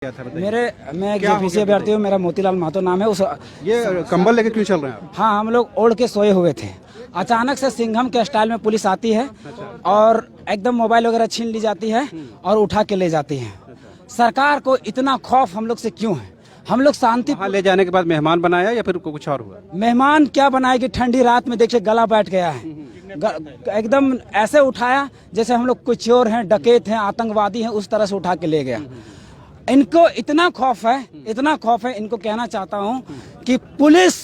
मैं एक जेपीसी अभ्यर्थी हूँ। मेरा मोतीलाल महतो नाम है। ये कंबल लेके क्यों चल रहे हैं आप? हाँ, हम लोग ओढ़ के सोए हुए थे। अचानक से सिंघम के स्टाइल में पुलिस आती है और एकदम मोबाइल वगैरह छीन ली जाती है और उठा के ले जाती है। सरकार को इतना खौफ हम लोग से क्यों है? हम लोग शांति ले जाने के बाद मेहमान बनाया या फिर कुछ और हुआ? मेहमान क्या बनाएगी? ठंडी रात में देखिए गला बैठ गया है। एकदम ऐसे उठाया जैसे हम लोग कोई चोर हैं, डकैत हैं, आतंकवादी हैं, उस तरह से उठा के ले गया। इनको इतना खौफ है, इतना खौफ है। इनको कहना चाहता हूँ कि पुलिस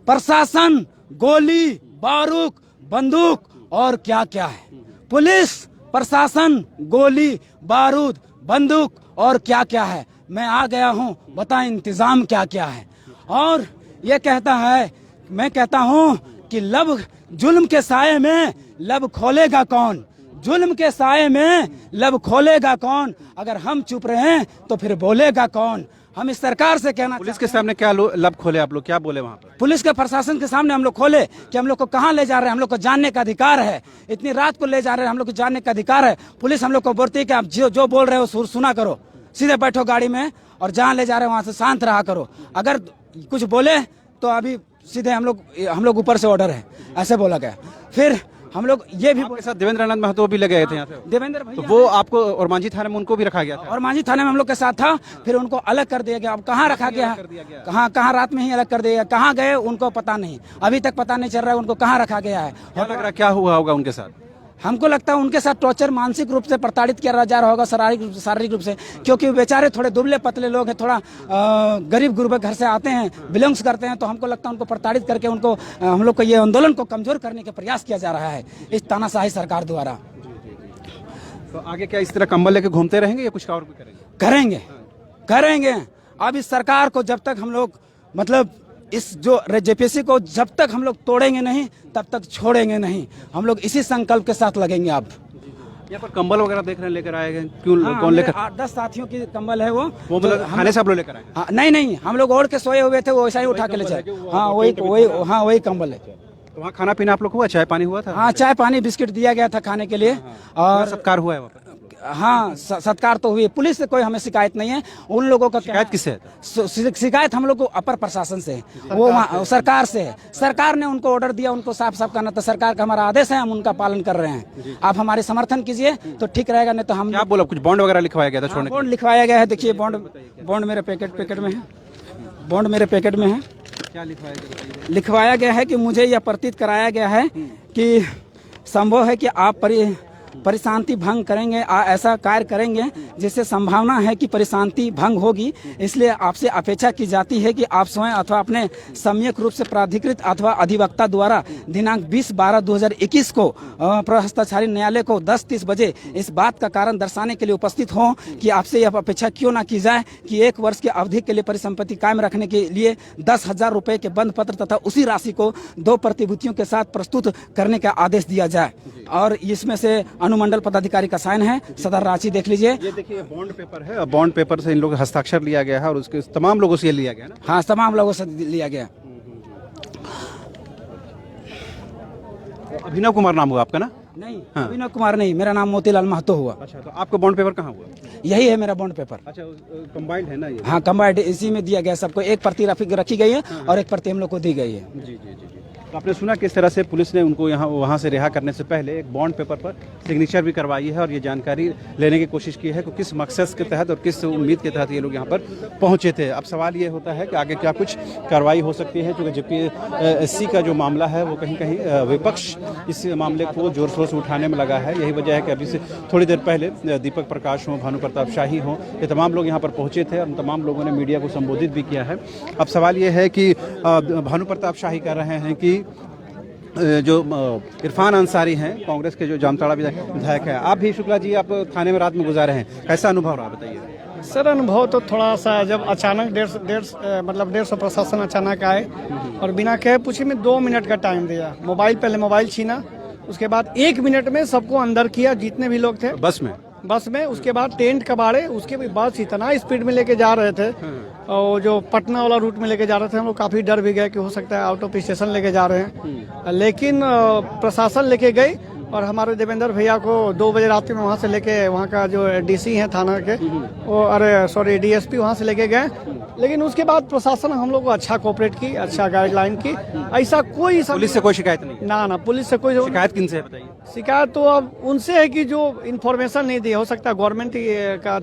प्रशासन गोली बारूद बंदूक और क्या क्या है। पुलिस प्रशासन गोली बारूद बंदूक और क्या क्या है। मैं आ गया हूँ, बता इंतजाम क्या क्या है। और ये कहता है, मैं कहता हूँ कि लब जुल्म के साये में लब खोलेगा कौन? जुल्म के साये में लब खोलेगा कौन? अगर हम चुप रहे तो फिर बोलेगा कौन? हम इस सरकार से कहना, पुलिस के सामने क्या लब खोले आप लोग, क्या बोले वहाँ पर? पुलिस के प्रशासन के सामने हम लोग खोले कि हम लोग को कहाँ ले जा रहे हैं, हम लोग को जानने का अधिकार है। इतनी रात को ले जा रहे हैं, हम लोग को जानने का अधिकार है। पुलिस हम लोग को बोलती है कि आप जो बोल रहे हो सुना करो, सीधे बैठो गाड़ी में और जहाँ ले जा रहे हो वहाँ से शांत रहा करो। अगर कुछ बोले तो अभी सीधे हम लोग ऊपर से ऑर्डर है, ऐसे बोला गया। फिर हम लोग ये भी आपके साथ देवेंद्र आनंद महतो भी लगे थे यहाँ पे। देवेंद्र भैया, तो वो आपको और मांझी थाने में उनको भी रखा गया था? और मांझी थाने में हम लोग के साथ था, फिर उनको अलग कर दिया गया। अब कहाँ रखा गया है, कहाँ रात में ही अलग कर दिया गया। कहाँ गए उनको पता नहीं, अभी तक पता नहीं चल रहा है उनको कहाँ रखा गया है। क्या लग रहा क्या हुआ होगा उनके साथ? हमको लगता है उनके साथ टॉर्चर, मानसिक रूप से प्रताड़ित किया जा रहा होगा, शारीरिक रूप से, क्योंकि बेचारे थोड़े दुबले पतले लोग हैं, थोड़ा गरीब गुरबा घर से आते हैं, बिलोंग्स करते हैं। तो हमको लगता है उनको प्रताड़ित करके उनको हम लोग को ये आंदोलन को कमजोर करने का प्रयास किया जा रहा है इस तानाशाही सरकार द्वारा। तो आगे क्या इस तरह कंबल लेके घूमते रहेंगे या कुछ और भी करेंगे? करेंगे। अब इस सरकार को जब तक हम लोग मतलब इस जो जेपीसी को जब तक हम लोग तोड़ेंगे नहीं तब तक छोड़ेंगे नहीं। हम लोग इसी संकल्प के साथ लगेंगे। अब यहाँ पर कंबल वगैरह देख रहे हैं लेकर आए गए क्यों? कौन लेकर? 8-10 साथियों की कंबल है वो मतलब खाने से आप लोग लेकर आए? हाँ, नहीं, हम लोग ओढ़ के सोए हुए थे, वो वैसा ही उठा के ले जाए। हाँ, वही कंबल है। तो वहाँ खाना पीना आप लोग हुआ, चाय पानी हुआ था? हाँ, चाय पानी बिस्किट दिया गया था खाने के लिए। और सत्कार हुआ है वहाँ पर? हाँ, सत्कार तो हुई। पुलिस से कोई हमें शिकायत नहीं है। उन लोगों का शिकायत किससे है? शिकायत हम लोग को अपर प्रशासन से, वो सरकार से है। सरकार ने उनको ऑर्डर दिया, उनको साफ साफ करना था। सरकार का हमारा आदेश है, हम उनका पालन कर रहे हैं। आप हमारे समर्थन कीजिए तो ठीक रहेगा, नहीं तो हम क्या बोला? कुछ बॉन्ड वगैरह लिखवाया गया था छोड़ने? बॉन्ड लिखवाया गया है। देखिए बॉन्ड मेरे पैकेट में है। बॉन्ड मेरे पैकेट में है। क्या लिखवाया गया? लिखवाया गया है कि मुझे यह प्रतीत कराया गया है कि संभव है कि आप परिशांति भंग करेंगे, ऐसा कार्य करेंगे जिससे संभावना है कि परिशांति भंग होगी। इसलिए आपसे अपेक्षा की जाती है कि आप स्वयं अथवा अपने सम्यक रूप से प्राधिकृत अथवा अधिवक्ता द्वारा दिनांक 20/12/2021 को प्रहस्ताचारी न्यायालय को 10:30 बजे इस बात का कारण दर्शाने के लिए उपस्थित हों कि आपसे यह अपेक्षा क्यों ना की जाए कि 1 वर्ष की अवधि के लिए परिसंपत्ति कायम रखने के लिए 10,000 रुपये के बंद पत्र तथा उसी राशि को 2 प्रतिभूतियों के साथ प्रस्तुत करने का आदेश दिया जाए। और इसमें से अनुमंडल पदाधिकारी का साइन है। सदर रांची देख लीजिए। ये देखिए बॉन्ड पेपर है। बॉन्ड पेपर से इन लोगों का हस्ताक्षर लिया गया है और उसके तमाम लोगों से लिया गया ना? हाँ, तमाम लोगों से लिया गया। अभिनव कुमार नाम हुआ आपका ना? नहीं, अभिनव कुमार नहीं, मेरा नाम मोतीलाल महतो हुआ। अच्छा, तो आपका बॉन्ड पेपर कहाँ हुआ? यही है मेरा बॉन्ड पेपर। अच्छा, कंबाइंड है ना ये? हाँ, कंबाइंड, इसी में दिया गया सबको। एक प्रति रखी गई है और एक प्रति हम लोग को दी गई है। जी। तो आपने सुना किस तरह से पुलिस ने उनको वहाँ से रिहा करने से पहले एक बॉन्ड पेपर पर सिग्नेचर भी करवाई है और ये जानकारी लेने की कोशिश की है कि किस मकसद के तहत और किस उम्मीद के तहत ये लोग यहाँ पर पहुँचे थे। अब सवाल ये होता है कि आगे क्या कुछ कार्रवाई हो सकती है, क्योंकि जेपीएससी का जो मामला है वो कहीं कहीं विपक्ष इस मामले को जोर शोर से उठाने में लगा है। यही वजह है कि अभी से थोड़ी देर पहले दीपक प्रकाश हों, भानु प्रताप शाही हों, ये तमाम लोग यहाँ पर पहुँचे थे और तमाम लोगों ने मीडिया को संबोधित भी किया है। अब सवाल ये है कि भानु प्रताप शाही कह रहे हैं कि जो इरफान अंसारी हैं, कांग्रेस के जो जामताड़ा विधायक है, आप भी शुक्ला जी, आप थाने में रात में गुजारे हैं, कैसा अनुभव रहा बताइए? सर, अनुभव तो थोड़ा सा, जब अचानक 150 प्रशासन अचानक आए और बिना कहे पूछे में 2 मिनट का टाइम दिया। पहले मोबाइल छीना, उसके बाद 1 मिनट में सबको अंदर किया, जितने भी लोग थे बस में। उसके बाद टेंट कबाड़े, उसके बाद इतना स्पीड में लेके जा रहे थे और जो पटना वाला रूट में लेके जा रहे थे, हम लोग काफ़ी डर भी गए कि हो सकता है आउट ऑफ स्टेशन लेके जा रहे हैं। लेकिन प्रशासन लेके गई और हमारे देवेंद्र भैया को 2 बजे रात में वहाँ से लेके, वहाँ का जो डीसी हैं थाना के, वो डीएसपी वहाँ से लेके गए। लेकिन उसके बाद प्रशासन हम लोग को अच्छा कोऑपरेट की, अच्छा गाइडलाइन की। ऐसा कोई पुलिस से कोई शिकायत नहीं? ना पुलिस से कोई शिकायत किन से है बताइए? शिकायत तो अब उनसे है कि जो इन्फॉर्मेशन नहीं दी, हो सकता है गवर्नमेंट का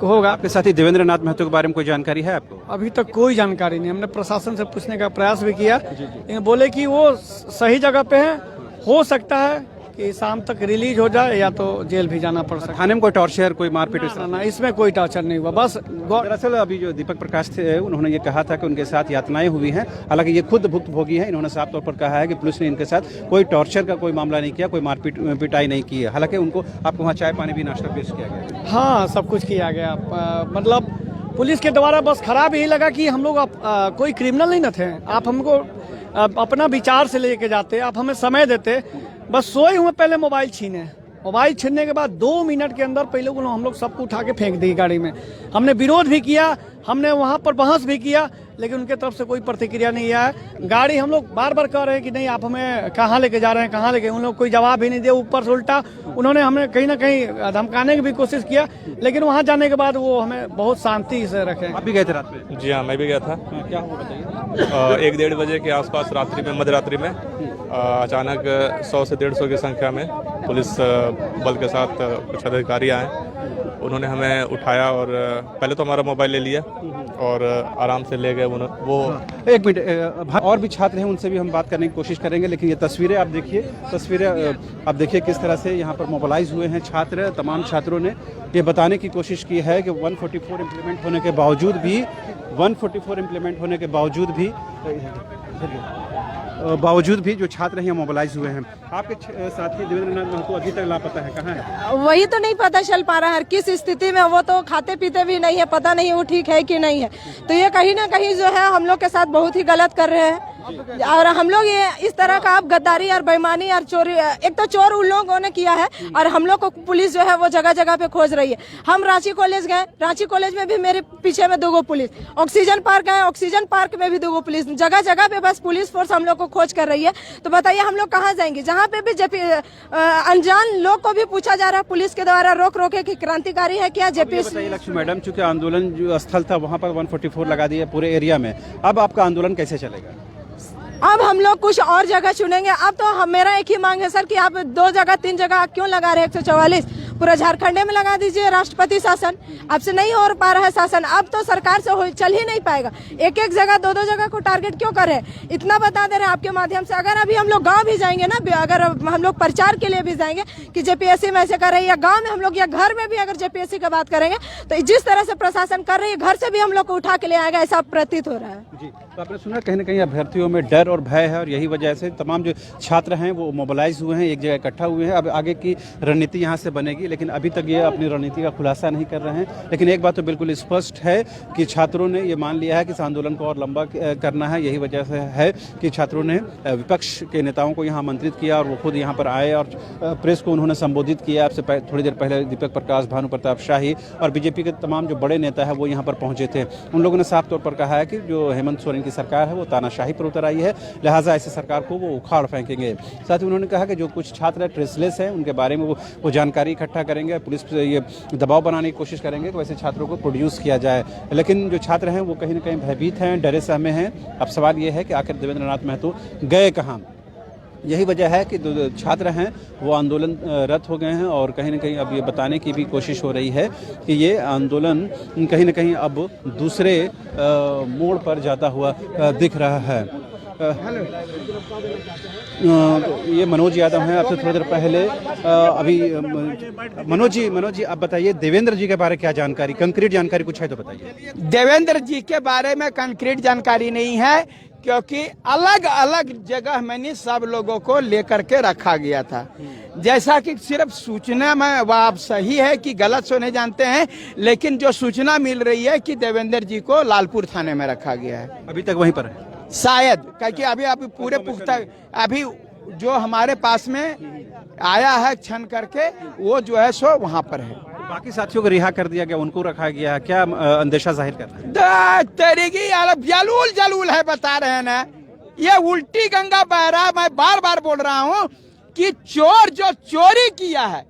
होगा। आपके साथी देवेंद्र नाथ महतो के बारे में कोई जानकारी है आपको? अभी तक कोई जानकारी नहीं। हमने प्रशासन से पूछने का प्रयास भी किया, लेकिन बोले कि वो सही जगह पे है, हो सकता है कि शाम तक रिलीज हो जाए या तो जेल भी जाना पड़ सकता है। थाने में कोई टॉर्चर, कोई मारपीट? ना, इसमें कोई टॉर्चर नहीं हुआ। बस दरअसल अभी जो दीपक प्रकाश थे उन्होंने ये कहा था कि उनके साथ यातनाएं हुई हैं, हालांकि ये खुद भुक्तभोगी हैं। इन्होंने साफ तौर पर कहा है कि पुलिस ने इनके साथ कोई टॉर्चर का कोई मामला नहीं किया, कोई मारपीट पिटाई नहीं की है। हालांकि उनको आपको वहाँ चाय पानी भी नाश्ता पेश किया गया? हाँ, सब कुछ किया गया। मतलब पुलिस के द्वारा बस खराब यही लगा कि हम लोग कोई क्रिमिनल नहीं न थे। आप हमको अपना विचार से लेके जाते, आप हमें समय देते, बस सोए हुए पहले मोबाइल छीने। मोबाइल छीनने के बाद 2 मिनट के अंदर पहले हम लोग सबको उठा के फेंक दी गाड़ी में। हमने विरोध भी किया, हमने वहाँ पर बहस भी किया, लेकिन उनके तरफ से कोई प्रतिक्रिया नहीं आया। गाड़ी हम लोग बार बार कह रहे हैं कि नहीं आप हमें कहाँ लेके जा रहे हैं, कहाँ लेके, उन लोग कोई जवाब भी नहीं दिया। ऊपर से उल्टा उन्होंने हमें कहीं ना कहीं धमकाने की भी कोशिश किया, लेकिन वहाँ जाने के बाद वो हमें बहुत शांति से रखे। आप भी गए थे रात में? जी हाँ, मैं भी गया था। क्या हुआ बताइए? 1-1:30 बजे के आसपास रात्रि में, मध्यरात्रि में अचानक 100 से 150 की संख्या में पुलिस बल के साथ कुछ अधिकारी आए। उन्होंने हमें उठाया और पहले तो हमारा मोबाइल ले लिया और आराम से ले गए। वो एक मिनट, और भी छात्र हैं, उनसे भी हम बात करने की कोशिश करेंगे। लेकिन ये तस्वीरें आप देखिए, आप देखिए किस तरह से यहाँ पर मोबिलाइज हुए हैं छात्र। तमाम छात्रों ने ये बताने की कोशिश की है कि 144 इम्प्लीमेंट होने के बावजूद भी जो छात्र हैं मोबिलाइज हुए हैं। आपके साथी देवेंद्र नाथ महतो अभी तक लापता है, कहाँ है? वही तो नहीं पता चल पा रहा है किस स्थिति में। वो तो खाते पीते भी नहीं है, पता नहीं वो ठीक है कि नहीं है। तो ये कहीं ना कहीं जो है हम लोग के साथ बहुत ही गलत कर रहे हैं। और हम लोग ये इस तरह का अब गद्दारी और बेईमानी और चोरी, एक तो चोर उन लोगों ने किया है और हम लोग को पुलिस जो है वो जगह जगह पे खोज रही है। हम रांची कॉलेज गए, रांची कॉलेज में भी मेरे पीछे में 2 पुलिस, ऑक्सीजन पार्क गए, ऑक्सीजन पार्क में भी 2 पुलिस, जगह जगह पे बस पुलिस फोर्स हम लोग को खोज कर रही है। तो बताइए हम लोग कहाँ जाएंगे? जहाँ पे भी अनजान लोग को भी पूछा जा रहा है पुलिस के द्वारा रोक रोके की क्रांतिकारी है क्या जेपीएससी? लक्ष्मी मैडम, चूंकि आंदोलन जो स्थल था वहाँ पर 144 लगा दिया पूरे एरिया में, अब आपका आंदोलन कैसे चलेगा? अब हम लोग कुछ और जगह चुनेंगे। अब तो मेरा एक ही मांग है सर कि आप 2 जगह 3 जगह क्यों लगा रहे हैं? 144 पूरा झारखंड में लगा दीजिए राष्ट्रपति शासन। अब से नहीं हो पा रहा है शासन, अब तो सरकार से चल ही नहीं पाएगा। एक जगह 2 जगह को टारगेट क्यों कर रहे हैं? इतना बता दे रहे हैं आपके माध्यम से। अगर अभी हम लोग गाँव भी जाएंगे ना, अगर हम लोग प्रचार के लिए भी जाएंगे कि जेपीएससी में ऐसे कर रही है, या गाँव में हम लोग या घर में भी अगर जेपीएससी की बात करेंगे तो जिस तरह से प्रशासन कर रही है, घर से भी हम लोग को उठा के ले आएगा, ऐसा प्रतीत हो रहा है। जी, तो आपने सुना कहीं ना कहीं अभ्यर्थियों में डर और भय है, और यही वजह से तमाम जो छात्र हैं वो मोबिलाइज हुए हैं, एक जगह इकट्ठा हुए हैं। अब आगे की रणनीति यहाँ से बनेगी, लेकिन अभी तक ये अपनी रणनीति का खुलासा नहीं कर रहे हैं। लेकिन एक बात तो बिल्कुल स्पष्ट है कि छात्रों ने ये मान लिया है कि इस आंदोलन को और लंबा करना है। यही वजह से है कि छात्रों ने विपक्ष के नेताओं को यहाँ आमंत्रित किया और वो खुद यहाँ पर आए और प्रेस को उन्होंने संबोधित किया। आपसे थोड़ी देर पहले दीपक प्रकाश, भानु प्रताप शाही और बीजेपी के तमाम जो बड़े नेता है वो यहाँ पर पहुँचे थे। उन लोगों ने साफ तौर पर कहा है कि जो हेमंत सोरेन की सरकार है वो तानाशाही पर उतर आई है, लिहाजा ऐसी सरकार को वो उखाड़ फेंकेंगे। साथ ही उन्होंने कहा कि जो कुछ छात्र ट्रेसलेस हैं उनके बारे में वो जानकारी इकट्ठा करेंगे, पुलिस पे ये दबाव बनाने की कोशिश करेंगे तो ऐसे छात्रों को प्रोड्यूस किया जाए। लेकिन जो छात्र हैं वो कहीं ना कहीं भयभीत हैं, डरे सहमे हैं। अब सवाल ये है कि आखिर देवेंद्र नाथ महतो गए कहाँ? यही वजह है कि जो छात्र हैं वो आंदोलन रत हो गए हैं और कहीं ना कहीं अब ये बताने की भी कोशिश हो रही है कि ये आंदोलन कहीं ना कहीं अब दूसरे मोड़ पर जाता हुआ दिख रहा है। तो ये मनोज यादव हैं, आपसे थोड़ी देर पहले अभी मनोज जी आप बताइए देवेंद्र जी के बारे में क्या जानकारी, कंक्रीट जानकारी कुछ है तो बताइए। देवेंद्र जी के बारे में कंक्रीट जानकारी नहीं है, क्योंकि अलग अलग जगह मैंने सब लोगों को लेकर के रखा गया था। जैसा कि सिर्फ सूचना में वह आप सही है कि गलत सो नहीं जानते हैं, लेकिन जो सूचना मिल रही है कि देवेंद्र जी को लालपुर थाने में रखा गया है। अभी तक वहीं पर है शायद, क्योंकि अभी पूरे पुख्ता अभी जो हमारे पास में आया है क्षण करके वो जो है सो वहाँ पर है। बाकी साथियों को रिहा कर दिया गया, उनको रखा गया, क्या अंदेशा जाहिर कर रहा है? तरीकी जलूल है, बता रहे हैं ना, ये उल्टी गंगा बह रहा। मैं बार बार बोल रहा हूँ कि चोर जो चोरी किया है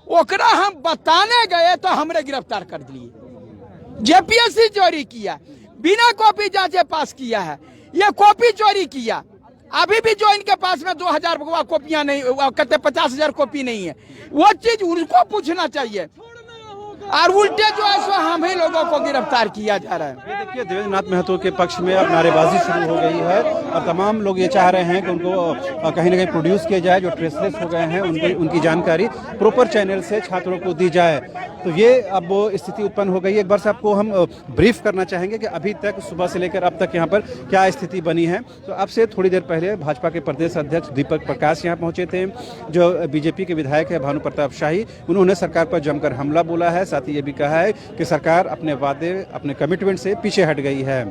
ओकरा हम बताने गए तो हमरे गिरफ्तार कर दिए। जेपीएससी चोरी किया, बिना कॉपी जांचे पास किया है, ये कॉपी चोरी किया। अभी भी जो इनके पास में 2000 कॉपियां नहीं, कहते 50,000 कॉपी नहीं है, वो चीज उनको पूछना चाहिए। और उल्टे जो है सो हम ही लोगों को गिरफ्तार किया जा रहा है। ये देखिए देवेंद्र नाथ महतो के पक्ष में अब नारेबाजी शुरू हो गई है और तमाम लोग ये चाह रहे हैं कि उनको कहीं ना कहीं प्रोड्यूस किया जाए, जो ट्रेसलेस हो गए हैं उनकी जानकारी प्रॉपर चैनल से छात्रों को दी जाए। तो ये अब वो स्थिति उत्पन्न हो गई है। एक बार से आपको हम ब्रीफ करना चाहेंगे कि अभी तक सुबह से लेकर अब तक यहाँ पर क्या स्थिति बनी है। तो अब से थोड़ी देर पहले भाजपा के प्रदेश अध्यक्ष दीपक प्रकाश यहाँ पहुंचे थे, जो बीजेपी के विधायक है भानु प्रताप शाही। उन्होंने सरकार पर जमकर हमला बोला है, साथ ही ये भी कहा है कि सरकार अपने वादे, अपने कमिटमेंट से पीछे हट गई है।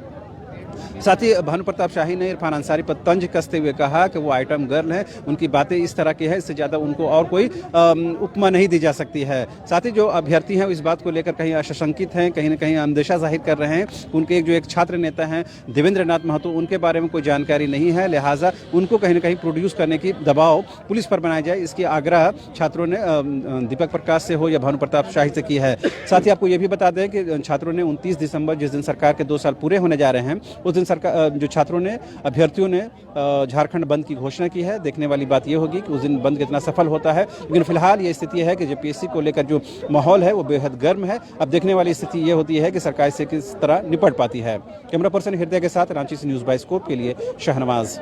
साथ ही भानु प्रताप शाही ने इरफान अंसारी पर तंज कसते हुए कहा कि वो आइटम गर्ल हैं, उनकी बातें इस तरह की है, इससे ज़्यादा उनको और कोई उपमा नहीं दी जा सकती है। साथ ही जो अभ्यर्थी हैं इस बात को लेकर कहीं आशंकित हैं, कहीं ना कहीं अंदेशा जाहिर कर रहे हैं। उनके एक छात्र नेता हैं देवेंद्र नाथ महतो, उनके बारे में कोई जानकारी नहीं है, लिहाजा उनको कहीं ना कहीं प्रोड्यूस करने की दबाव पुलिस पर बनाया जाए, इसकी आग्रह छात्रों ने दीपक प्रकाश से हो या भानु प्रताप शाही से की है। साथ ही आपको ये भी बता दें कि छात्रों ने 29 दिसंबर, जिस दिन सरकार के 2 साल पूरे होने जा रहे हैं, उस दिन सरकार जो छात्रों ने, अभ्यर्थियों ने झारखंड बंद की घोषणा की है। देखने वाली बात यह होगी कि उस दिन बंद कितना सफल होता है, लेकिन फिलहाल ये स्थिति है कि जेपीएससी को लेकर जो माहौल है वो बेहद गर्म है। अब देखने वाली स्थिति ये होती है कि सरकार से किस तरह निपट पाती है। कैमरा पर्सन हृदय के साथ रांची से न्यूज़ बाय स्कोप के लिए शाहनवाज।